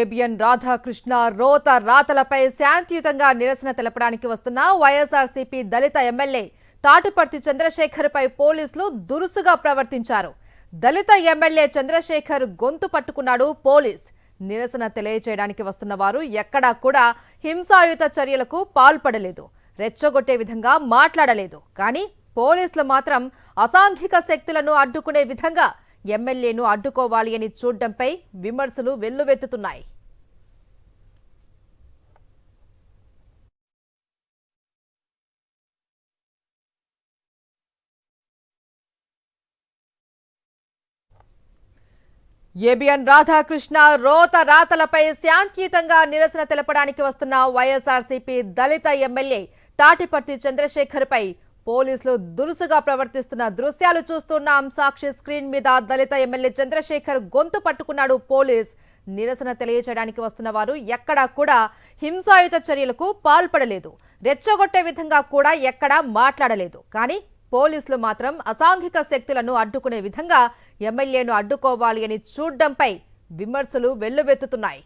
ABN Radhakrishna రోత రాతలపై శాంతియుతంగా నిరసన తెలపడానికి వస్తున్న వైఎస్ఆర్సీపీ దళిత ఎమ్మెల్యే తాటిపర్తి చంద్రశేఖర్పై పోలీసులు దురుసుగా ప్రవర్తించారు. దళిత ఎమ్మెల్యే చంద్రశేఖర్ గొంతు పట్టుకున్నాడు పోలీస్. నిరసన తెలియజేయడానికి వస్తున్న వారు ఎక్కడా కూడా హింసాయుత చర్యలకు పాల్పడలేదు, రెచ్చగొట్టే విధంగా మాట్లాడలేదు. కానీ పోలీసులు మాత్రం అసాంఘిక శక్తులను అడ్డుకునే విధంగా ఎమ్మెల్యేను అడ్డుకోవాలి అని చూడడంపై విమర్శలు వెల్లువెత్తుతున్నాయి. ఏబిఎన్ రాధాకృష్ణ రోత రాతలపై శాంతియుతంగా నిరసన తెలపడానికి వస్తున్న వైఎస్ఆర్సీపీ దళిత ఎమ్మెల్యే తాటిపర్తి చంద్రశేఖర్పై పోలీసులు దురుసుగా ప్రవర్తిస్తున్న దృశ్యాలు చూస్తున్నాం. సాక్షి స్క్రీన్ మీద దళిత ఎమ్మెల్యే చంద్రశేఖర్ గొంతు పట్టుకున్నాడు పోలీస్. నిరసన తెలియజేయడానికి వస్తున్న వారు ఎక్కడా కూడా హింసాయుత చర్యలకు పాల్పడలేదు, రెచ్చగొట్టే విధంగా కూడా ఎక్కడా మాట్లాడలేదు. కానీ పోలీసులు మాత్రం అసాంఘిక శక్తులను అడ్డుకునే విధంగా ఎమ్మెల్యేను అడ్డుకోవాలి అని చూడడంపై విమర్శలు వెల్లువెత్తుతున్నాయి.